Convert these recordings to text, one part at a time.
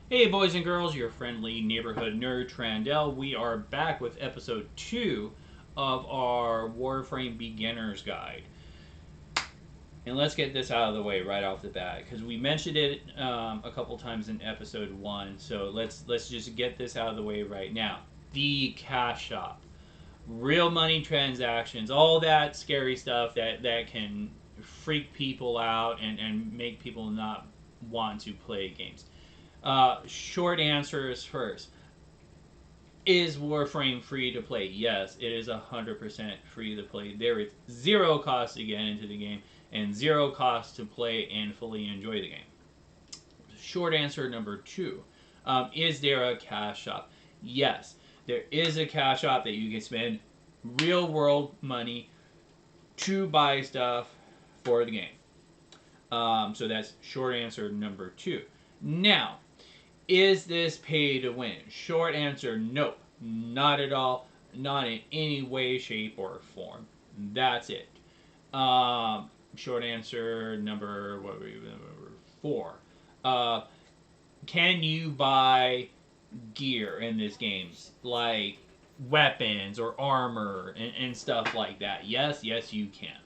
Hey, boys and girls, your friendly neighborhood nerd Trandell. We are back with episode 2 of our Warframe Beginner's Guide. And let's get this out of the way right off the bat because we mentioned it a couple times in episode 1. So let's just get this out of the way right now. The cash shop, real money transactions, all that scary stuff that can freak people out and make people not want to play games. Short answers first. Is Warframe free to play? Yes, it is 100% free to play. There is zero cost to get into the game and zero cost to play and fully enjoy the game. Short answer number two. Is there a cash shop? Yes, there is a cash shop that you can spend real world money to buy stuff for the game. So that's short answer number two. Now, is this pay to win? Short answer, nope. Not at all. Not in any way, shape, or form. That's it. Short answer number number four. Uh, can you buy gear in this game, like weapons or armor and stuff like that? Yes, you can.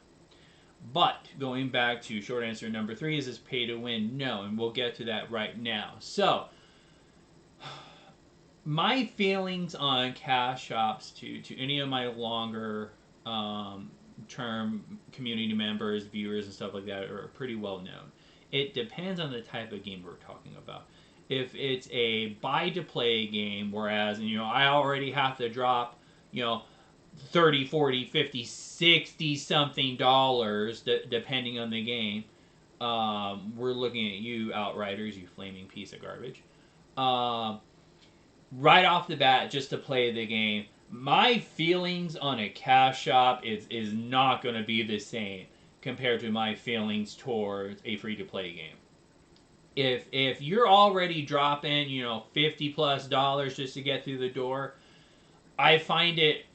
But going back to short answer number three, is this pay to win? No, and we'll get to that right now. So my feelings on cash shops to any of my longer term community members, viewers, and stuff like that are pretty well known. It depends on the type of game we're talking about. If it's a buy to play game, whereas I already have to drop 30, 40, 50, 60 something dollars depending on the game, we're looking at you, Outriders, you flaming piece of garbage. Right off the bat, just to play the game, my feelings on a cash shop is not going to be the same compared to my feelings towards a free to play game. If you're already dropping $50+ just to get through the door, I find it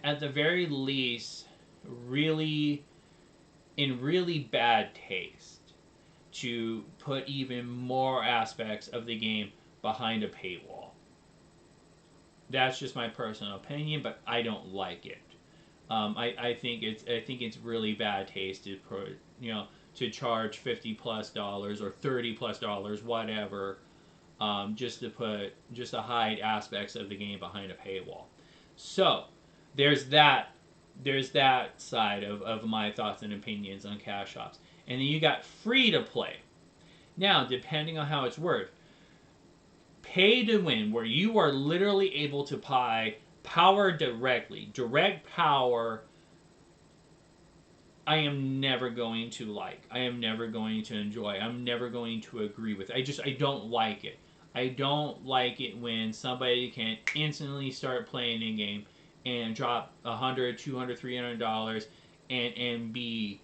at the very least really in really bad taste to put even more aspects of the game behind a paywall. That's just my personal opinion, but I don't like it. I think it's really bad taste to put to charge $50+ or $30+ whatever, just to hide aspects of the game behind a paywall. So there's that side of my thoughts and opinions on cash shops, and then you got free to play. Now, depending on how it's worked, pay to win, where you are literally able to buy power directly, direct power. I am never going to like. I am never going to enjoy. I'm never going to agree with. I don't like it. I don't like it when somebody can instantly start playing a game and drop $100, $200, $300 and be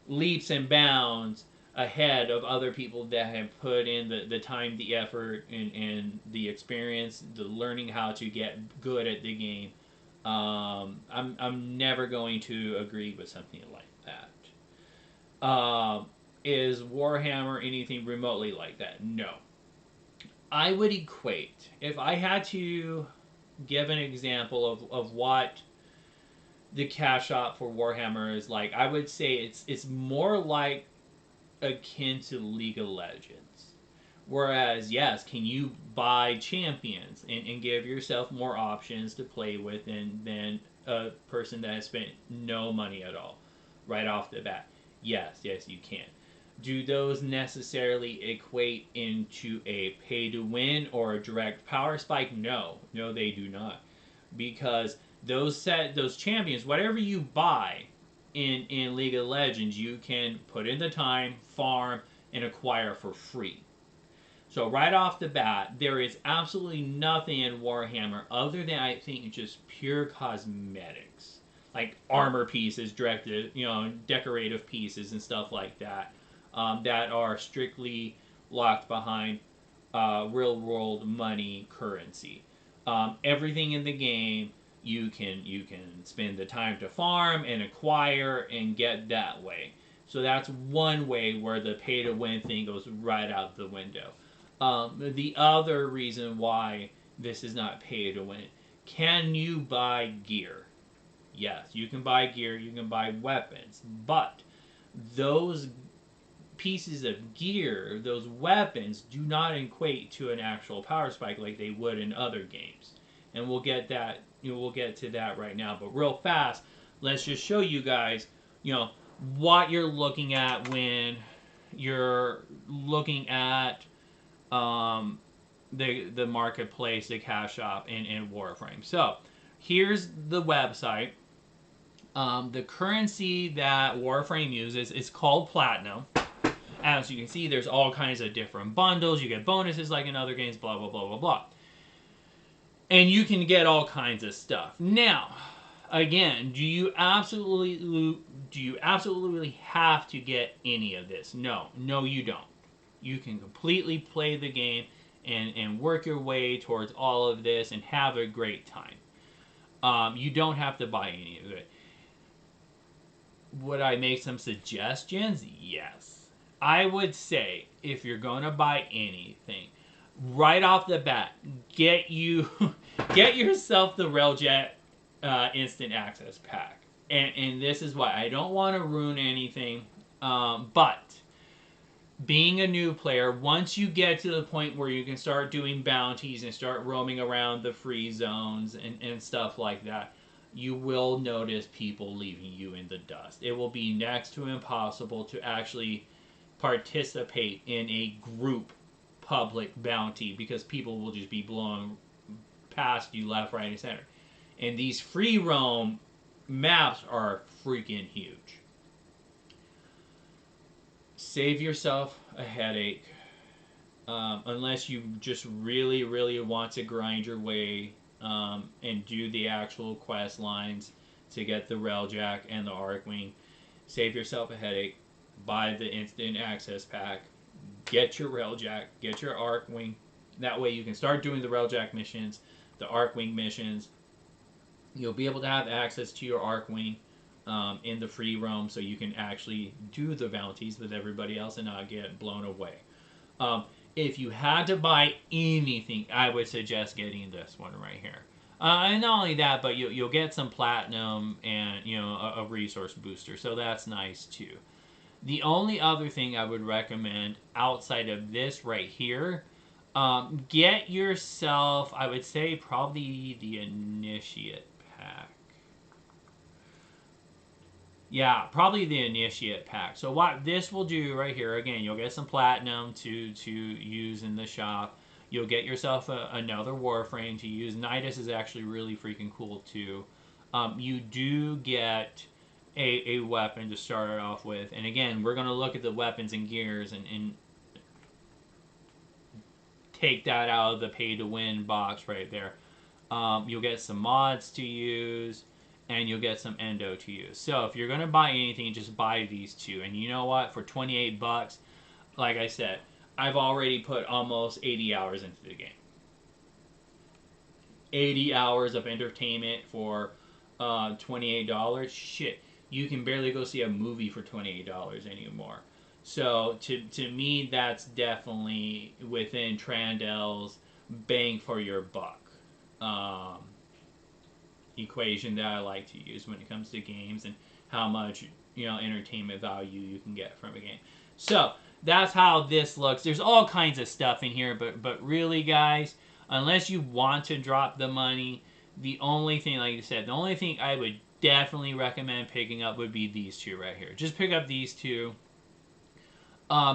leaps and bounds ahead of other people that have put in the time, the effort, and the experience, the learning how to get good at the game. I'm never going to agree with something like that. Is Warhammer anything remotely like that? No. I would equate, if I had to give an example of what the cash shop for Warhammer is like, I would say it's more like akin to League of Legends. Whereas, yes, can you buy champions and give yourself more options to play with than a person that has spent no money at all right off the bat? Yes, you can. Do those necessarily equate into a pay to win or a direct power spike? No, they do not, because those champions, whatever you buy in League of Legends, you can put in the time, farm, and acquire for free. So right off the bat, there is absolutely nothing in Warhammer other than, I think, just pure cosmetics, like armor pieces, directed, decorative pieces and stuff like that, that are strictly locked behind real world money currency. Everything in the game you can spend the time to farm and acquire and get that way. So that's one way where the pay to win thing goes right out the window. The other reason why this is not pay to win, can you buy gear? Yes, you can buy gear, you can buy weapons, but those pieces of gear, those weapons, do not equate to an actual power spike like they would in other games. And we'll get that, we'll get to that right now. But real fast, let's just show you guys, what you're looking at when you're looking at the marketplace, the cash shop in Warframe. So here's the website. The currency that Warframe uses is called Platinum. As you can see, there's all kinds of different bundles. You get bonuses like in other games, blah, blah, blah, blah, blah. And you can get all kinds of stuff. Now, again, do you absolutely have to get any of this? No, you don't. You can completely play the game and work your way towards all of this and have a great time. You don't have to buy any of it. Would I make some suggestions? Yes. I would say if you're going to buy anything, right off the bat, get yourself the Railjet Instant Access Pack. And this is why. I don't want to ruin anything, but being a new player, once you get to the point where you can start doing bounties and start roaming around the free zones and stuff like that, you will notice people leaving you in the dust. It will be next to impossible to actually participate in a group public bounty because people will just be blowing past you left, right, and center. And these free roam maps are freaking huge. Save yourself a headache unless you just really, really want to grind your way and do the actual quest lines to get the Railjack and the Arcwing. Save yourself a headache. Buy the Instant Access Pack. Get your Railjack. Get your Arcwing. That way you can start doing the Railjack missions, the Arcwing missions. You'll be able to have access to your Arcwing in the free roam so you can actually do the bounties with everybody else and not get blown away. If you had to buy anything, I would suggest getting this one right here. And not only that, but you'll get some platinum and a resource booster, so that's nice too. The only other thing I would recommend outside of this right here, get yourself, I would say, probably the Initiate Pack. Yeah, probably the Initiate Pack. So what this will do right here, again, you'll get some platinum to use in the shop. You'll get yourself another Warframe to use. Nidus is actually really freaking cool too. You do get a weapon to start it off with. And again, we're going to look at the weapons and gears and take that out of the pay-to-win box right there. You'll get some mods to use, and you'll get some endo to use. So if you're going to buy anything, just buy these two. And you know what? For 28 bucks, like I said, I've already put almost 80 hours into the game. 80 hours of entertainment for $28. Shit. You can barely go see a movie for $28 anymore. So to me, that's definitely within Trandel's bang for your buck equation that I like to use when it comes to games and how much entertainment value you can get from a game. So that's how this looks. There's all kinds of stuff in here, but really, guys, unless you want to drop the money, the only thing, like I said, the only thing I would definitely recommend picking up would be these two right here. Just pick up these two.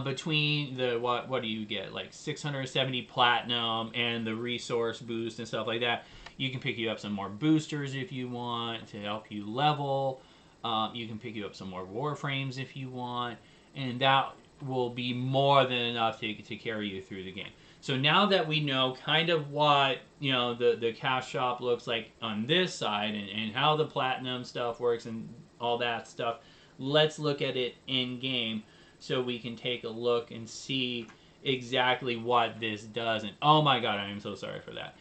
Between the what do you get, like 670 platinum and the resource boost and stuff like that, you can pick you up some more boosters if you want to help you level. You can pick you up some more Warframes if you want, and that will be more than enough to carry you through the game. So now that we know kind of what the cash shop looks like on this side and how the platinum stuff works and all that stuff, let's look at it in game so we can take a look and see exactly what this does. And oh my god, I am so sorry for that.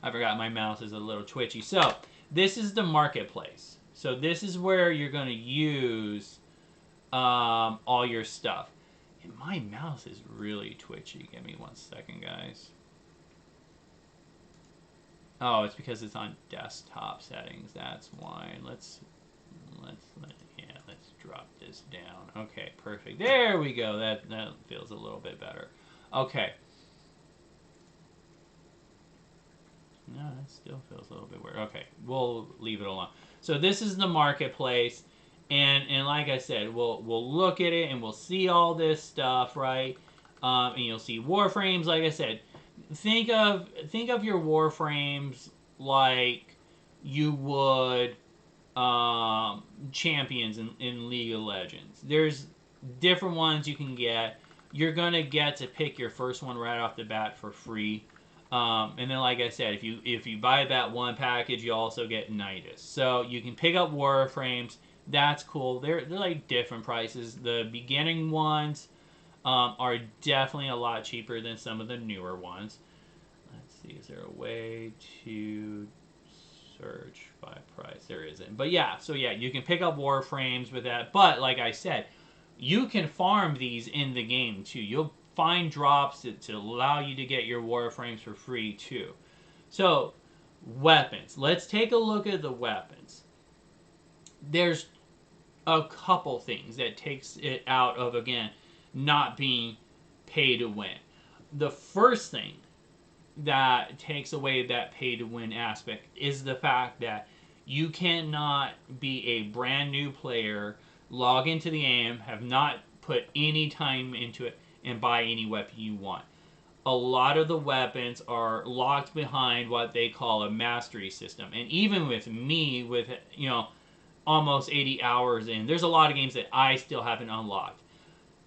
I forgot my mouse is a little twitchy. So this is the marketplace. So this is where you're going to use all your stuff. And my mouse is really twitchy. Give me 1 second, guys. Oh, it's because it's on desktop settings. That's why. Let's drop this down. Okay, perfect. There we go. That feels a little bit better. Okay. No, that still feels a little bit weird. Okay, we'll leave it alone. So this is the marketplace, and like I said, we'll look at it and we'll see all this stuff, right? And you'll see Warframes. Like I said, think of your Warframes like you would champions in League of Legends. There's different ones you can get. You're gonna get to pick your first one right off the bat for free. And then, like I said, if you buy that one package, you also get Nidus. So you can pick up Warframes. That's cool. They're like different prices. The beginning ones are definitely a lot cheaper than some of the newer ones. Let's see, is there a way to search by price? There isn't. But yeah, so yeah, you can pick up Warframes with that. But like I said, you can farm these in the game too. You'll find drops to allow you to get your Warframes for free too. So, weapons. Let's take a look at the weapons. There's a couple things that takes it out of, again, not being pay to win. The first thing that takes away that pay to win aspect is the fact that you cannot be a brand new player, log into the game, have not put any time into it, and buy any weapon you want. A lot of the weapons are locked behind what they call a mastery system. And even with me, with almost 80 hours in, there's a lot of games that I still haven't unlocked.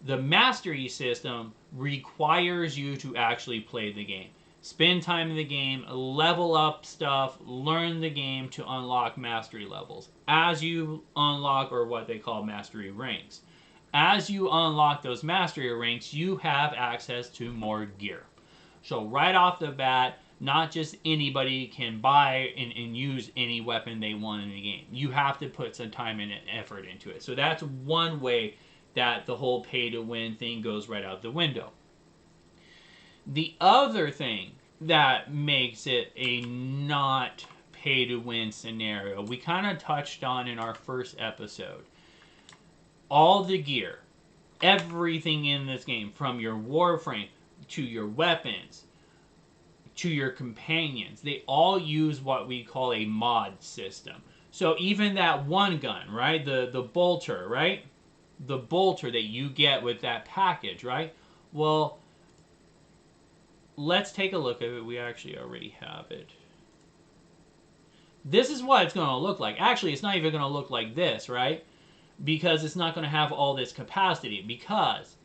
The mastery system requires you to actually play the game. Spend time in the game, level up stuff, learn the game to unlock mastery levels. As you unlock, or what they call mastery ranks. As you unlock those mastery ranks, you have access to more gear. So right off the bat, not just anybody can buy and use any weapon they want in the game. You have to put some time and effort into it. So that's one way that the whole pay-to-win thing goes right out the window. The other thing that makes it a not pay-to-win scenario, we kind of touched on in our first episode. All the gear, everything in this game, from your Warframe to your weapons to your companions, they all use what we call a mod system. So even that one gun, right, the bolter, right, the bolter that you get with that package, right, well, let's take a look at it. We actually already have it. This is what it's going to look like. Actually, it's not even going to look like this, right? Because it's not going to have all this capacity. Because,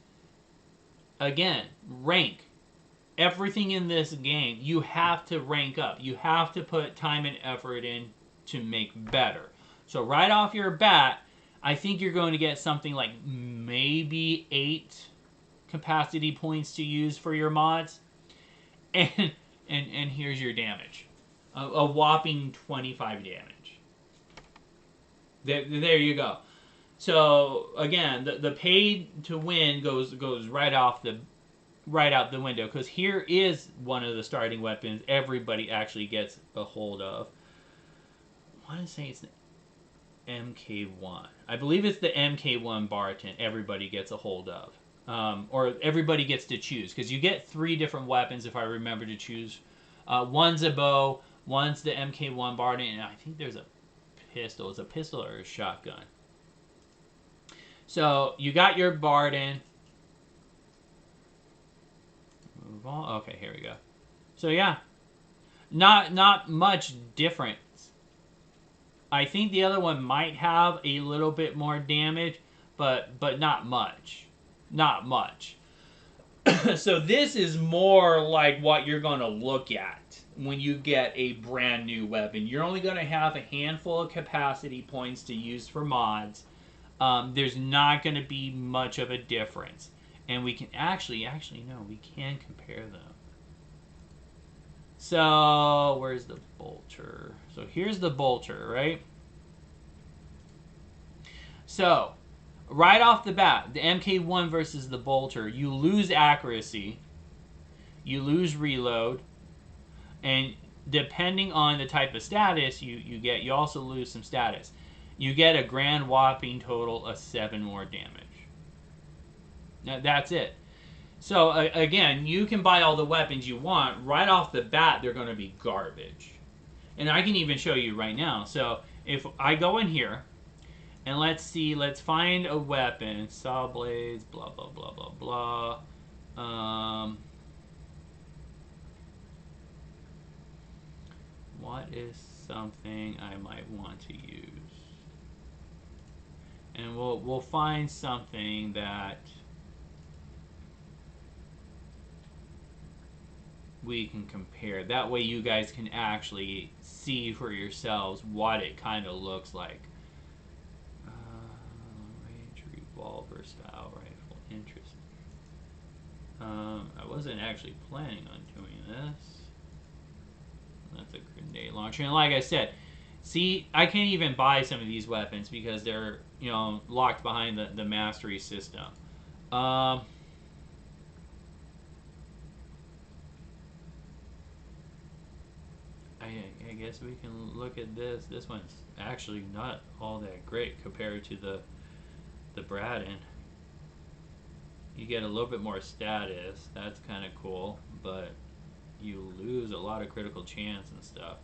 again, rank. Everything in this game, you have to rank up. You have to put time and effort in to make better. So right off your bat, I think you're going to get something like maybe 8 capacity points to use for your mods. And here's your damage. A whopping 25 damage. There you go. So again, the pay to win goes right out the window, because here is one of the starting weapons everybody actually gets a hold of. I want to say it's the MK1. I believe it's the MK1 Barton everybody gets a hold of. Or everybody gets to choose, because you get 3 different weapons if I remember to choose. One's a bow, one's the MK1 Barton, and I think there's a pistol. It's a pistol or a shotgun. So you got your Barton. Move on. Okay, here we go. So yeah, not much difference. I think the other one might have a little bit more damage, but not much. Not much. So this is more like what you're going to look at when you get a brand new weapon. You're only going to have a handful of capacity points to use for mods. There's not going to be much of a difference. And we can actually no, we can compare them. So, where's the bolter? So here's the bolter, right? So, right off the bat, the MK1 versus the Bolter, you lose accuracy, you lose reload, and depending on the type of status you get, you also lose some status. You get a grand whopping total of 7 more damage. Now, that's it. So, again, you can buy all the weapons you want. Right off the bat, they're going to be garbage. And I can even show you right now. So, if I go in here, and let's see, let's find a weapon. Saw blades, blah, blah, blah, blah, blah. What is something I might want to use? And we'll find something that we can compare. That way you guys can actually see for yourselves what it kind of looks like. Range revolver style rifle. Interesting. I wasn't actually planning on doing this. That's a grenade launcher. And like I said, see, I can't even buy some of these weapons because they're, locked behind the mastery system. I guess we can look at this. This one's actually not all that great compared to the Braden. You get a little bit more status. That's kind of cool, but you lose a lot of critical chance and stuff.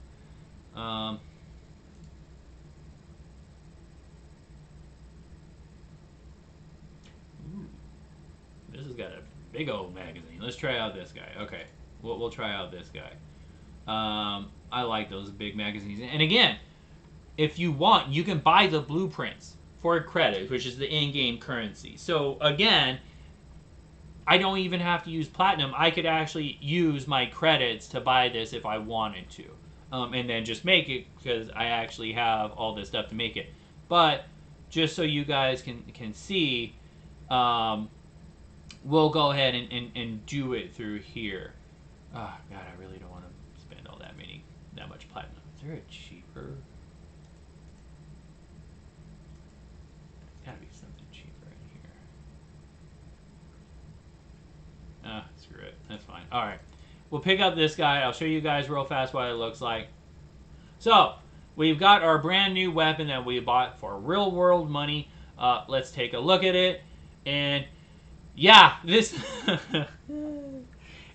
This has got a big old magazine. Let's try out this guy. Okay, we'll try out this guy. I like those big magazines. And again, if you want, you can buy the blueprints for credit, which is the in-game currency. So again, I don't even have to use platinum. I could actually use my credits to buy this if I wanted to. And then just make it because I actually have all this stuff to make it. But just so you guys can see, we'll go ahead and do it through here. Oh, God, I really don't want to spend all that much platinum. Is there a cheaper? There's got to be something cheaper in here. Screw it. That's fine. All right. We'll pick up this guy. I'll show you guys real fast what it looks like. So, we've got our brand new weapon that we bought for real world money. Let's take a look at it. And yeah, this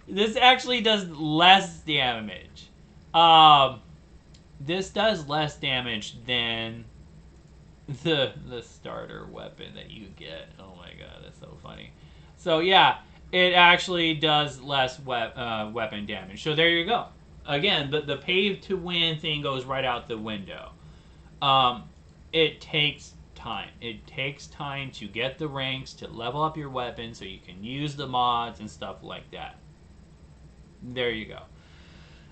this actually does less damage. This does less damage than the starter weapon that you get. Oh my god, that's so funny. So yeah, it actually does less weapon damage. So there you go. Again, the pay to win thing goes right out the window. It takes time. It takes time to get the ranks, to level up your weapon so you can use the mods and stuff like that. There you go.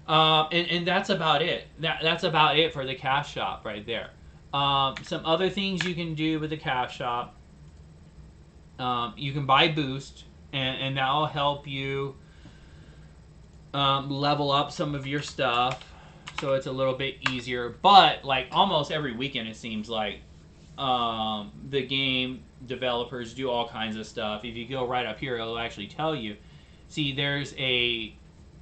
And that's about it. That's about it for the cash shop right there. Some other things you can do with the cash shop. You can buy boost, and that'll help you level up some of your stuff, so it's a little bit easier. But like almost every weekend, it seems like the game developers do all kinds of stuff. If you go right up here, it'll actually tell you. See, there's a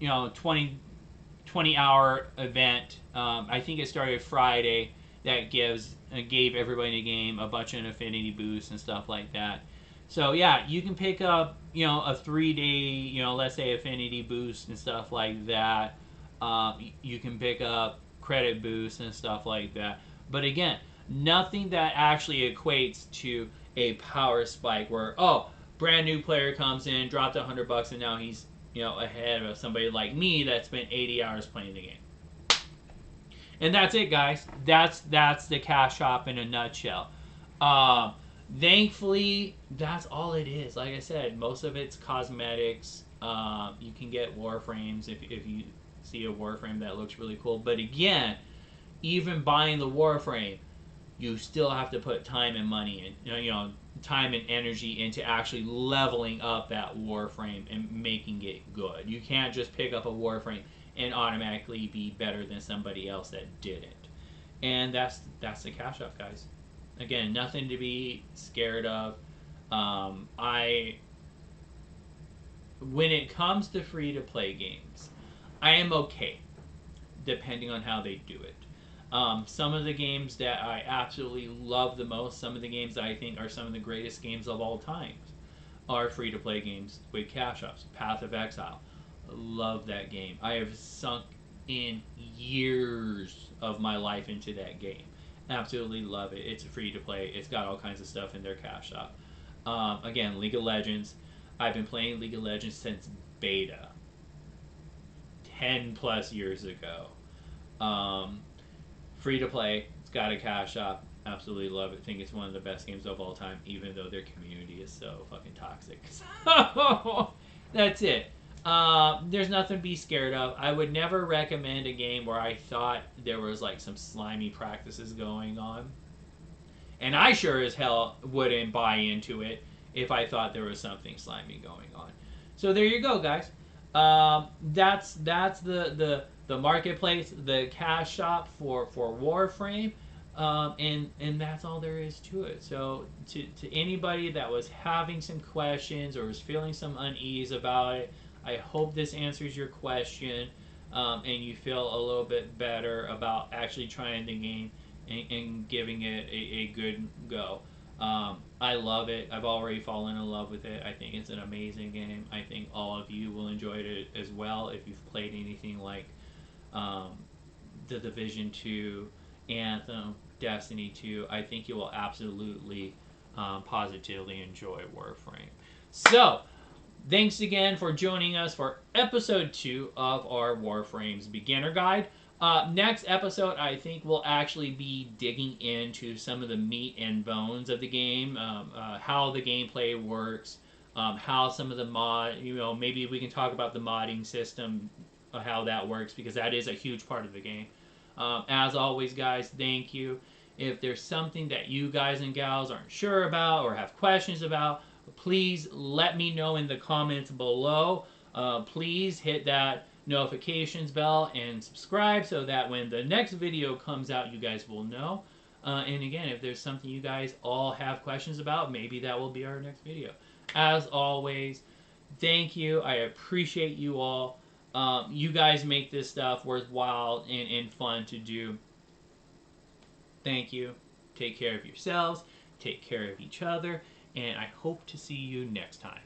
20-hour event. I think it started Friday. That gave everybody in the game a bunch of affinity boosts and stuff like that. So yeah, you can pick up a 3-day let's say affinity boost and stuff like that. You can pick up credit boosts and stuff like that. But again, nothing that actually equates to a power spike where brand new player comes in, dropped $100, and now he's ahead of somebody like me that spent 80 hours playing the game. And that's it, guys. That's the cash shop in a nutshell. Thankfully, that's all it is. Like I said, most of it's cosmetics. You can get Warframes if you see a Warframe that looks really cool. But again, even buying the Warframe, you still have to put time and money in, time and energy into actually leveling up that Warframe and making it good. You can't just pick up a Warframe and automatically be better than somebody else that didn't. And that's the cash shop, guys. Again, nothing to be scared of. I When it comes to free to play games, I am okay depending on how they do it. Some of the games that I absolutely love the most, some of the games that I think are some of the greatest games of all time, are free to play games with cash ups. Path of Exile, love that game. I have sunk in years of my life into that game. Absolutely love it. It's free to play. It's got all kinds of stuff in their cash shop. Again, League of Legends. I've been playing League of Legends since beta, 10 plus years ago. Um, Free to play. It's got a cash shop. Absolutely love it. Think it's one of the best games of all time, even though their community is so fucking toxic. So that's it. There's nothing to be scared of. I would never recommend a game where I thought there was like some slimy practices going on. And I sure as hell wouldn't buy into it if I thought there was something slimy going on. So there you go, guys. That's the marketplace, the cash shop for Warframe, and that's all there is to it. So to anybody that was having some questions or was feeling some unease about it, I hope this answers your question, and you feel a little bit better about actually trying the game and giving it a good go. I love it. I've already fallen in love with it. I think it's an amazing game. I think all of you will enjoy it as well if you've played anything like um, The Division 2, Anthem, Destiny 2. I think you will absolutely positively enjoy Warframe. So, thanks again for joining us for episode 2 of our Warframes beginner guide. Next episode, I think we'll actually be digging into some of the meat and bones of the game, how the gameplay works, how some of the maybe we can talk about the modding system, how that works, because that is a huge part of the game. As always, guys, thank you. If there's something that you guys and gals aren't sure about or have questions about, please let me know in the comments below. Please hit that notifications bell and subscribe so that when the next video comes out, you guys will know. And again, if there's something you guys all have questions about, maybe that will be our next video. As always, thank you. I appreciate you all. You guys make this stuff worthwhile and fun to do. Thank you. Take care of yourselves. Take care of each other. And I hope to see you next time.